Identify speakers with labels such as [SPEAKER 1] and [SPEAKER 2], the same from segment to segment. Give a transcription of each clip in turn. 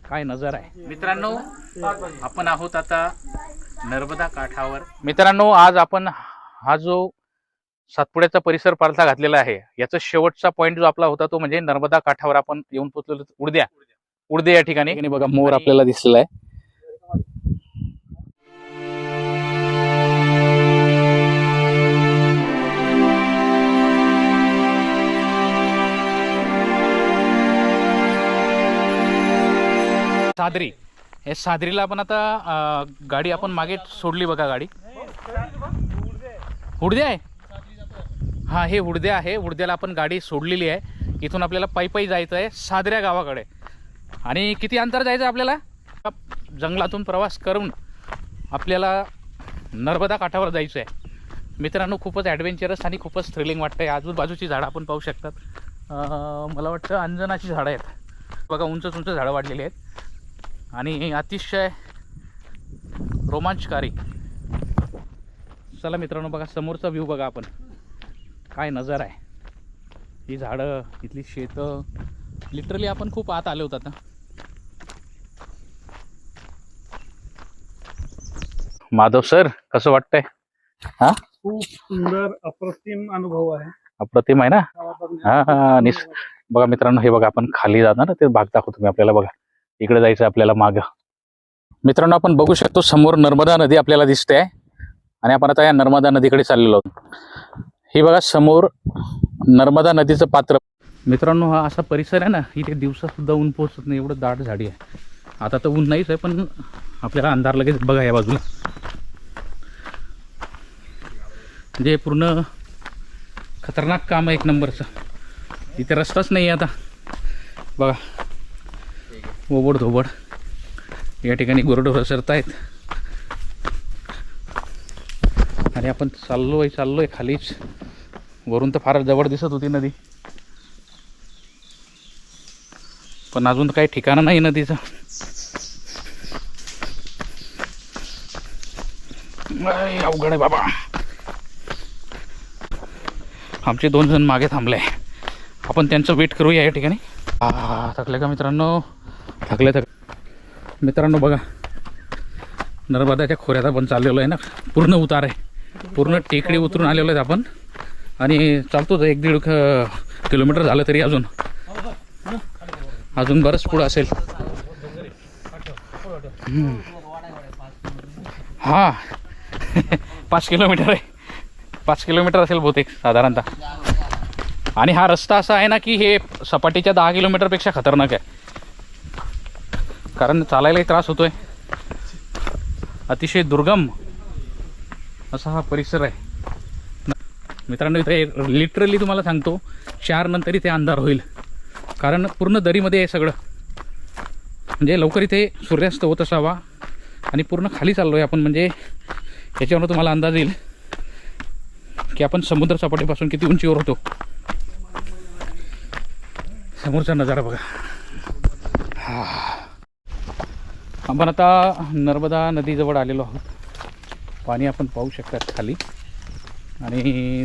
[SPEAKER 1] काय नजर आहे
[SPEAKER 2] मित्रांनो, आपण आहोत आता नर्मदा काठावर.
[SPEAKER 1] मित्रांनो. आज आपण हा जो सातपुड्याचा परिसर पालथा घातलेला आहे, याचा शेवटचा पॉईंट जो आपला होता तो म्हणजे नर्मदा काठावर आपण येऊन पोहोचलो. उडदे या ठिकाणी बघा मोर आपल्याला दिसलेला आहे. सादरी, हे सादरीला आपण आता गाडी आपण मागे सोडली बघा. गाडी हुडदे आहे. हा, हे हुडदे आहे. हुडद्याला आपण गाडी सोडलेली आहे. इथून आपल्याला पायी जायचं आहे सादऱ्या गावाकडे. आणि किती अंतर जायचं आपल्याला? जंगलातून प्रवास करून आपल्याला नर्मदा काठावर जायचं आहे. मित्रांनो, खूपच ॲडव्हेंचरस आणि खूपच थ्रिलिंग वाटतं आहे. आजूबाजूची झाडं आपण पाहू शकतात. मला वाटतं अंजनाची झाडं आहेत बघा. उंच उंच झाडं वाढलेली आहेत आणि अतिशय रोमांचकारी. चला मित्रांनो, बघा समोरचा व्ह्यू बघा आपण. काय नजर आहे. ही झाडं, इथली शेतं. लिटरली आपण खूप आत आलो होतो आता. माधव सर, कसं वाटतंय? हा,
[SPEAKER 3] खूप सुंदर अप्रतिम अनुभव आहे.
[SPEAKER 1] अप्रतिम आहे ना. हा, बघा मित्रांनो, हे बघा आपण खाली जाणार ना, ते भाग दाखवतो मी आपल्याला. बघा इकडे जायचं आपल्याला मागं. मित्रांनो, आपण बघू शकतो समोर नर्मदा नदी आपल्याला दिसते आहे आणि आपण आता या नर्मदा नदीकडे चाललेलो आहोत. हे बघा समोर नर्मदा नदीचं पात्र. मित्रांनो, हा असा परिसर आहे ना, इथे दिवसासुद्धा ऊन पोहोचत नाही, एवढं दाट झाडी आहे. आता तर ऊन नाहीच आहे, पण आपल्याला अंधार लगेच बघा या बाजूला. म्हणजे पूर्ण खतरनाक काम आहे एक नंबरचं. इथे रस्ताच नाही आहे आता बघा. ओबड धोबड या ठिकाणी गुरढोरं सरत आहेत आणि आपण चाललोय खालीच. वरून तर फार जवळ दिसत होती नदी, पण अजून काही ठिकाणं नाही नदीचं. अवघड आहे बाबा. आमचे 2 जण मागे थांबले, आपण त्यांचं वेट करूया या ठिकाणी. थकले का मित्रांनो? थकले. मित्रांनो बघा, नर्मदाच्या खोऱ्यात आपण चाललेलो आहे ना. पूर्ण उतार आहे, पूर्ण टेकडी उतरून आलेलो आहेत आपण आणि चालतो 1-1.5 किलोमीटर झालं तरी अजून बरंच पुढं असेल. हा 5 किलोमीटर आहे. 5 किलोमीटर असेल बहुतेक साधारणतः. आणि हा रस्ता असा आहे ना की हे सपाटीच्या 10 किलोमीटरपेक्षा खतरनाक आहे, कारण चालायलाही त्रास होतोय. अतिशय दुर्गम असा हा परिसर आहे मित्रांनो. इथे लिटरली तुम्हाला सांगतो 4 नंतर इथे अंधार होईल, कारण पूर्ण दरीमध्ये आहे सगळं. म्हणजे लवकर इथे सूर्यास्त होत असावा. आणि पूर्ण खाली चाललो आहे आपण, म्हणजे याच्यावरून तुम्हाला अंदाज येईल की आपण समुद्र सपाटीपासून किती उंचीवर होतो. समोरचा नजारा बघा. आपण आता नर्मदा नदीजवळ आलेलो आहोत. पाणी आपण पाहू शकतात खाली. आणि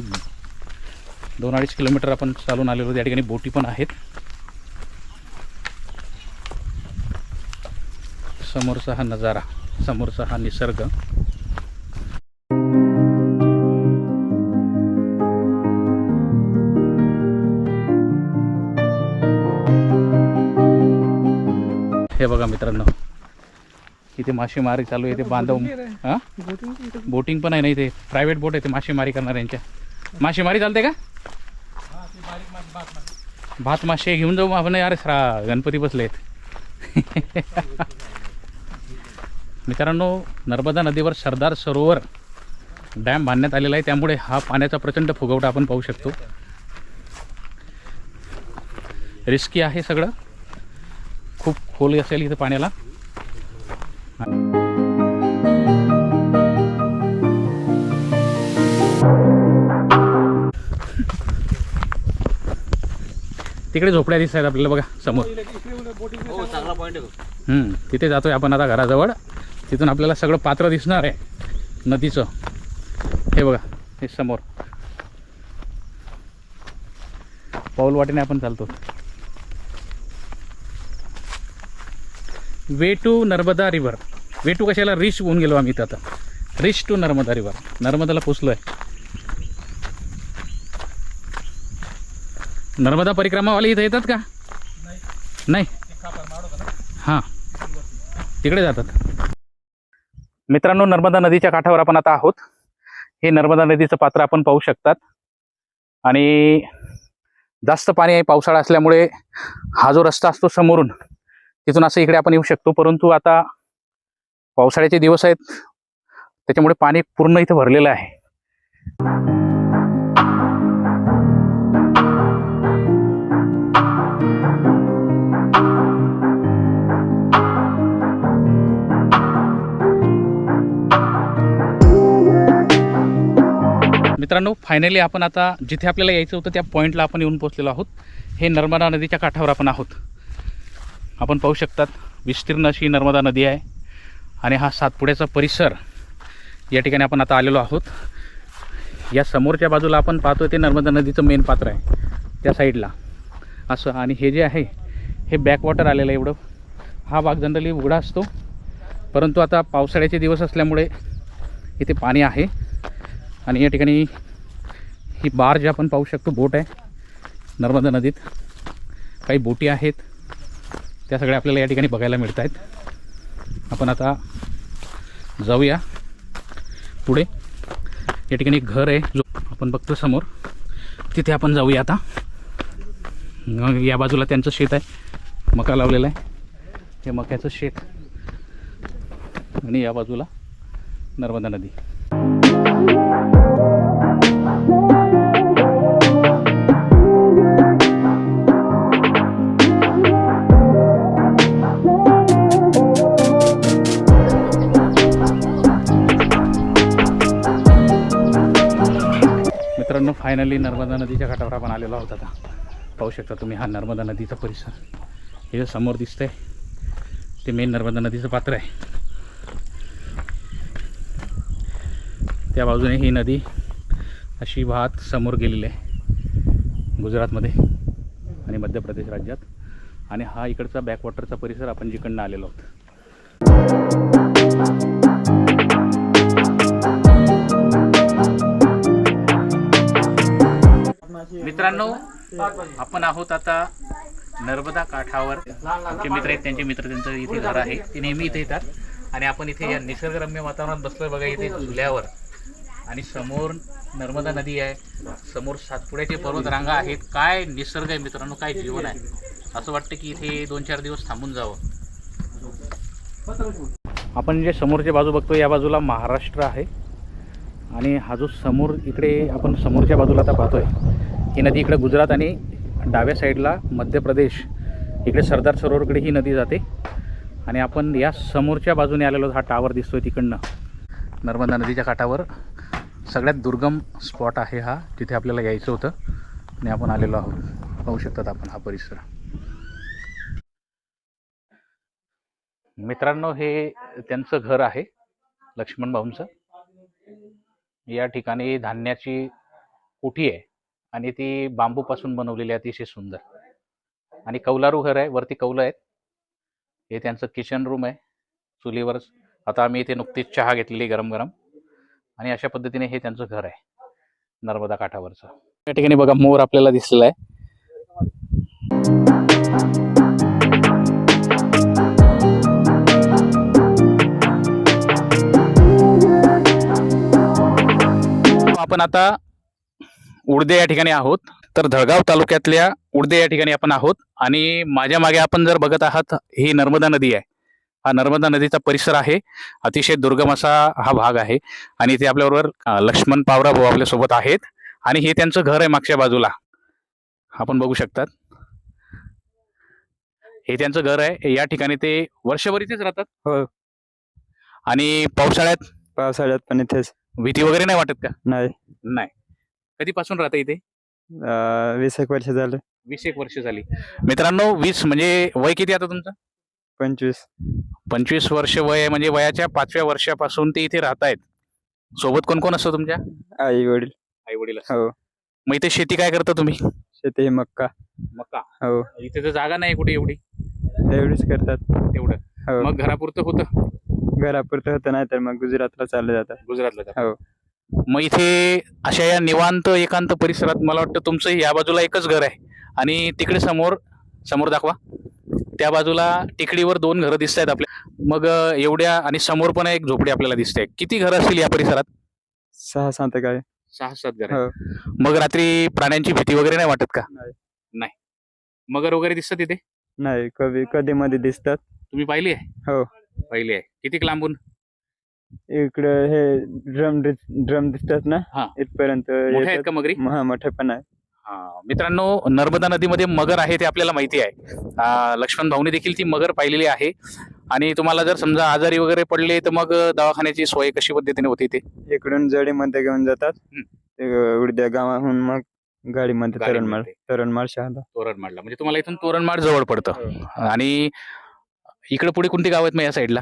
[SPEAKER 1] 2-2.5 किलोमीटर आपण चालून आलेलो. त्या ठिकाणी बोटी पण आहेत. समोरचा हा नजारा, समोरचा हा निसर्ग. हे बघा मित्रांनो, इथे मासेमारी चालू आहे. इथे बांधव. हा, बोटिंग पण आहे ना इथे. प्रायव्हेट बोट आहे ते मासेमारी करणाऱ्यांच्या. मासेमारी चालते का? भात मासे घेऊन जाऊ आपण. अरे गणपती बसलेत. मित्रांनो, नर्मदा नदीवर सरदार सरोवर डॅम बांधण्यात आलेला आहे, त्यामुळे हा पाण्याचा प्रचंड फुगवटा आपण पाहू शकतो. रिस्की आहे सगळं, खूप खोल असेल इथं पाण्याला. तिकडे झोपड्या दिसत आहेत आपल्याला बघा समोर. तिथे जातोय आपण आता घराजवळ. तिथून आपल्याला सगळं पात्र दिसणार आहे नदीचं. हे बघा, हे समोर पाऊल वाटेने आपण चालतो. Way to Narmada river. Way to कशाला, रिच होऊन गेलो आम्ही इथं आता. रिच टू नर्मदा रिव्हर, नर्मदाला पोचलो आहे. नर्मदा परिक्रमावाले इथं येतात का? नाही. हां, तिकडे जातात. मित्रांनो, नर्मदा नदीच्या काठावर आपण आता आहोत. हे नर्मदा नदीचं पात्र आपण पाहू शकतात. आणि जास्त पाणी आहे, पावसाळा असल्यामुळे हा जो रस्ता असतो समोरून, तिथून असं इकडे आपण येऊ शकतो. परंतु आता पावसाळ्याचे दिवस आहेत, त्याच्यामुळे पाणी पूर्ण इथं भरलेलं आहे. मित्रांनो, फायनली आपण आता जिथे आपल्याला यायचं होतं त्या पॉईंटला आपण येऊन पोहोचलेलो आहोत. हे नर्मदा नदीच्या काठावर आपण आहोत. आपण पाहू शकतात विस्तीर्ण अशी नर्मदा नदी आहे. आणि हा सातपुड्याचा परिसर, या ठिकाणी आपण आता आलेलो आहोत. या समोरच्या बाजूला आपण पाहतोय ते नर्मदा नदीचं मेन पात्र आहे, त्या साईडला असं. आणि हे जे आहे हे बॅकवॉटर आलेलं आहे एवढं. हा भाग जनरली उघडा असतो, परंतु आता पावसाळ्याचे दिवस असल्यामुळे इथे पाणी आहे. आणि या ठिकाणी ही बार्ज आपण पाहू शकतो, बोट आहे नर्मदा नदीत. काही बोटी आहेत, त्या सगळ्या आपल्याला या ठिकाणी बघायला मिळत आहेत. आपण आता जाऊया पुढे. या ठिकाणी एक घर आहे जो आपण बघतो समोर, तिथे आपण जाऊया आता. या बाजूला त्यांचं शेत आहे, मका लावलेला आहे, हे मक्याचं शेत. आणि या बाजूला नर्मदा नदी. मित्रांनो, फायनली नर्मदा नदीच्या काठावर आपण आलेलो आहोत. आता पाहू शकता तुम्ही हा नर्मदा नदीचा परिसर. हे समोर दिसतंय ते मेन नर्मदा नदीचं पात्र आहे. त्या बाजूने ही नदी अशी वाहत समोर गेलेली आहे गुजरातमध्ये आणि मध्य प्रदेश राज्यात. आणि हा इकडचा बॅकवॉटरचा परिसर आपण जिकडनं आलेलो आहोत. मित्रांनो, आपण आहोत आता नर्मदा काठावर. आमचे मित्र आहेत, त्यांचे मित्र, त्यांचं इथे घर आहे, ते नेहमी इथे येतात. आणि आपण इथे या निसर्गरम्य वातावरणात बसलोय बघा, इथे झुल्यावर. आणि समोर नर्मदा नदी आहे, समोर सातपुड्याचे पर्वत रांगा आहेत. काय निसर्ग आहे मित्रांनो, काय जीवन आहे. असं वाटतं की इथे 2-4 दिवस थांबून जावं. आपण जे समोरची बाजू बघतो, या बाजूला महाराष्ट्र आहे. आणि हा जो समोर इकडे आपण समोरच्या बाजूला आता पाहतोय, ही नदी इकडे गुजरात आणि डाव्या साईडला मध्य प्रदेश, इकडे सरदार सरोवरकडे ही नदी जाते. आणि आपण या समोरच्या बाजूने आलेलो, हा टावर दिसतोय तिकडनं. नर्मदा नदीच्या काठावर सगळ्यात दुर्गम स्पॉट आहे हा, जिथे आपल्याला यायचं होतं आणि आपण आलेलो आहोत. पाहू शकतात आपण हा परिसर. मित्रांनो, हे त्यांचं घर आहे, लक्ष्मण भाऊंचं. या ठिकाणी धान्याची कोठी आहे आणि ती बांबूपासून बनवलेली आहे, अतिशय सुंदर. आणि कौलारू घर आहे, वरती कौलं आहेत. हे त्यांचं किचन रूम आहे, चुलीवर. आता आम्ही इथे नुकतीच चहा घेतलेली गरम गरम. आणि अशा पद्धतीने हे त्यांचं घर आहे नर्मदा काठावरचं. या ठिकाणी बघा मोर आपल्याला दिसलेला आहे. आपण आता उडदे या ठिकाणी आहोत. तर धळगाव तालुक्यातल्या उडदे या ठिकाणी आपण आहोत. आणि माझ्या मागे आपण जर बघत आहात, ही नर्मदा नदी आहे. हा नर्मदा नदीचा परिसर आहे, अतिशय दुर्गम असा हा भाग आहे. आणि इथे आपल्याबरोबर लक्ष्मण पावरा भाऊ आपल्यासोबत आहेत. आणि हे त्यांचं घर आहे मागच्या बाजूला, आपण बघू शकतात. हे त्यांचं घर आहे. या ठिकाणी ते वर्षभर इथेच राहतात.
[SPEAKER 4] हो.
[SPEAKER 1] आणि पावसाळ्यात
[SPEAKER 4] पण इथेच.
[SPEAKER 1] भीती वगैरे नाही वाटत का?
[SPEAKER 4] नाही.
[SPEAKER 1] नाही. कधीपासून राहता इथे?
[SPEAKER 4] 20 वर्ष झालं.
[SPEAKER 1] 20 वर्ष झाली. मित्रांनो, 20 म्हणजे वय किती आता तुमचं?
[SPEAKER 4] 25
[SPEAKER 1] वर्ष वय आहे. म्हणजे वयाच्या 5व्या वर्षापासून ते इथे राहत आहेत. सोबत कोण कोण असतं तुमच्या?
[SPEAKER 4] आई वडील.
[SPEAKER 1] आई वडील.
[SPEAKER 4] हो.
[SPEAKER 1] मग इथे शेती काय करता तुम्ही?
[SPEAKER 4] शेती मक्का.
[SPEAKER 1] मक्का.
[SPEAKER 4] हो.
[SPEAKER 1] इथे तर जागा नाही कुठे एवढी.
[SPEAKER 4] एवढीच करतात.
[SPEAKER 1] तेवढं.
[SPEAKER 4] हो
[SPEAKER 1] मग घरापुरतं होतं?
[SPEAKER 4] घरापुरतं होतं, नाही तर मग गुजरातला चालले जातात.
[SPEAKER 1] गुजरातला जाता.
[SPEAKER 4] हो
[SPEAKER 1] मग इथे अशा या निवांत एकांत परिसरात मला वाटतं तुमचं या बाजूला एकच घर आहे आणि तिकडे समोर समोर दाखवा, त्या बाजूला टेकडीवर 2 घरं दिसत आहेत आपल्या. मग एवढ्या आणि समोर पण एक झोपडी आपल्याला दिसते. किती घरं असतील या परिसरात?
[SPEAKER 4] 6-7 काय.
[SPEAKER 1] 6-7 घरं
[SPEAKER 4] हो
[SPEAKER 1] आहेत. मग रात्री प्राण्यांची भीती वगैरे नाही वाटत का?
[SPEAKER 4] नाही.
[SPEAKER 1] मगर वगैरे दिसतात तिथे?
[SPEAKER 4] नाही, कधी मध्ये दिसतात.
[SPEAKER 1] तुम्ही पाहिली आहे?
[SPEAKER 4] हो
[SPEAKER 1] पाहिली आहे. किती लांबून?
[SPEAKER 4] इकडे हे ड्रम दिसतात ना,
[SPEAKER 1] हा.
[SPEAKER 4] इथपर्यंत
[SPEAKER 1] मोठे आहेत
[SPEAKER 4] येतात.
[SPEAKER 1] का मगरी?
[SPEAKER 4] हा, मोठे पण आहे.
[SPEAKER 1] मित्रांनो, नर्मदा नदीमध्ये मगर आहे ते आपल्याला माहिती आहे. लक्ष्मण भाऊने देखील ती मगर पाहिलेली आहे. आणि तुम्हाला जर समजा आजारी वगैरे पडले तर मग दवाखान्याची सोय कशी पद्धतीने होती ते?
[SPEAKER 4] इकडून जडीमध्ये घेऊन जातात.
[SPEAKER 1] हम्म.
[SPEAKER 4] ते उडद्या गावाहून मग गाडीमध्ये तोरणमाळ
[SPEAKER 1] गाडीमध्ये.
[SPEAKER 4] शहादा.
[SPEAKER 1] तोरणमाडला म्हणजे तुम्हाला इथून तोरणमाड जवळ पडतं. आणि इकडे पुढे कोणती गाव आहेत मग या साईडला?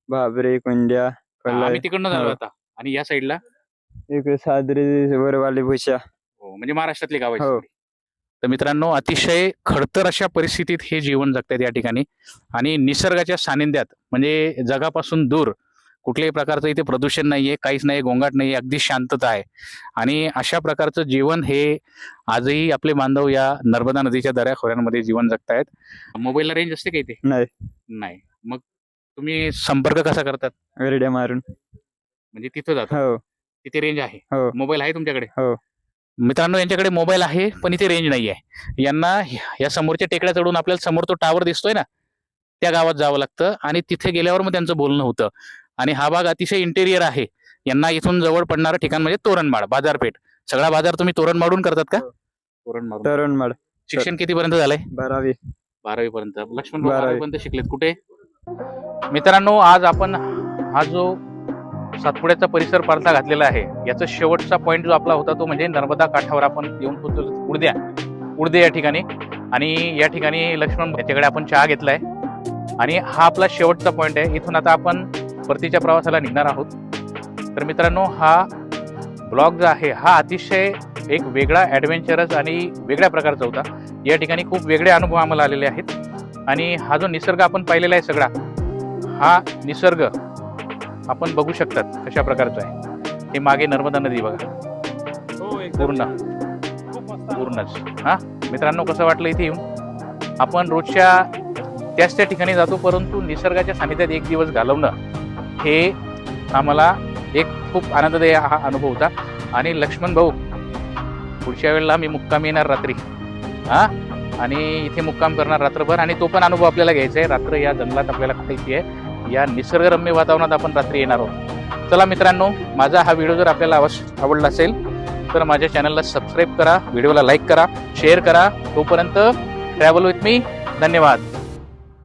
[SPEAKER 4] बाबरे, कुंड्या,
[SPEAKER 1] आम्ही तिकडनं झालो
[SPEAKER 4] हो.
[SPEAKER 1] आता. आणि या साईडला
[SPEAKER 4] इकडे सादरी, वरवाली, भुशा.
[SPEAKER 1] म्हणजे महाराष्ट्रातली गाव आहेत
[SPEAKER 4] हो.
[SPEAKER 1] सगळी. तर मित्रांनो, अतिशय खडतर अशा परिस्थितीत हे जीवन जगतात या ठिकाणी. आणि निसर्गाच्या सानिध्यात म्हणजे जगापासून दूर, कुठल्याही प्रकारचं इथे प्रदूषण नाहीये, काहीच नाही, गोंगाट नाहीये, अगदी शांतता आहे. आणि अशा प्रकारचं जीवन हे आजही आपले बांधव या नर्मदा नदीच्या दऱ्याखोऱ्यांमध्ये जीवन जगतायत. मोबाईलला रेंज असते का इथे?
[SPEAKER 4] नाही,
[SPEAKER 1] नाही. मग तुम्ही संपर्क कसा करतात?
[SPEAKER 4] वेरड्या मारून.
[SPEAKER 1] म्हणजे तिथं जातो,
[SPEAKER 4] हो
[SPEAKER 1] तिथे रेंज आहे?
[SPEAKER 4] हो
[SPEAKER 1] मोबाईल आहे तुमच्याकडे?
[SPEAKER 4] हो.
[SPEAKER 1] मित्रांनो, यांच्याकडे मोबाईल आहे पण इथे रेंज नाही आहे. यांना या समोरच्या टेकड्या चढून आपल्याला समोर तो टावर दिसतोय ना, त्या गावात जावं लागतं आणि तिथे गेल्यावर मग त्यांचं बोलणं होतं. आणि हा भाग अतिशय इंटेरियर आहे. यांना इथून जवळ पडणारं ठिकाण म्हणजे तोरणमाळ बाजारपेठ. सगळा बाजार तुम्ही तोरणमाडून करतात का?
[SPEAKER 4] हो.
[SPEAKER 1] तोरणमाड.
[SPEAKER 4] तोरणमाळ.
[SPEAKER 1] शिक्षण कितीपर्यंत झालंय?
[SPEAKER 4] 12वी.
[SPEAKER 1] 12वी पर्यंत. लक्ष्मण
[SPEAKER 4] 12वी.
[SPEAKER 1] पर्यंत शिकलेत. कुठे? मित्रांनो, आज आपण हा जो सातपुड्याचा परिसर पालथा घातलेला आहे, याचा शेवटचा पॉईंट जो आपला होता तो म्हणजे नर्मदा काठावर आपण येऊन पोहोचलो उडदे या ठिकाणी. आणि या ठिकाणी लक्ष्मण याच्याकडे आपण चहा घेतलाय आणि हा आपला शेवटचा पॉईंट आहे. इथून आता आपण परतीच्या प्रवासाला निघणार आहोत. तर मित्रांनो, हा ब्लॉग जो आहे हा अतिशय एक वेगळा ॲडव्हेंचरस आणि वेगळ्या प्रकारचा होता. या ठिकाणी खूप वेगळे अनुभव आम्हाला आलेले आहेत. आणि हा जो निसर्ग आपण पाहिलेला आहे सगळा, हा निसर्ग आपण बघू शकतात कशा प्रकारचा आहे. हे मागे नर्मदा नदी बघा,
[SPEAKER 3] हो एकदम
[SPEAKER 1] पूर्ण
[SPEAKER 3] खूप मस्त.
[SPEAKER 1] पूर्णच. हा मित्रांनो, कसं वाटलं इथे येऊन? आपण रोजच्या त्याच त्या ठिकाणी जातो, परंतु निसर्गाच्या सानिध्यात एक दिवस घालवणं हे आम्हाला एक खूप आनंददायी हा अनुभव होता. आणि लक्ष्मण भाऊ, पुढच्या वेळेला मी मुक्काम येणार रात्री, हा, आणि इथे मुक्काम करणार रात्रभर. आणि तो पण अनुभव आपल्याला घ्यायचा आहे. रात्र या जंगलात आपल्याला काढायची आहे. या निसर्गरम्य वातावरणात आपण रात्री येणार आहोत. चला मित्रांनो, माझा हा व्हिडिओ जर आपल्याला आवडला असेल तर माझ्या चॅनलला सबस्क्राईब करा, व्हिडिओला लाईक करा, शेअर करा. तोपर्यंत ट्रॅव्हल विथ मी. धन्यवाद.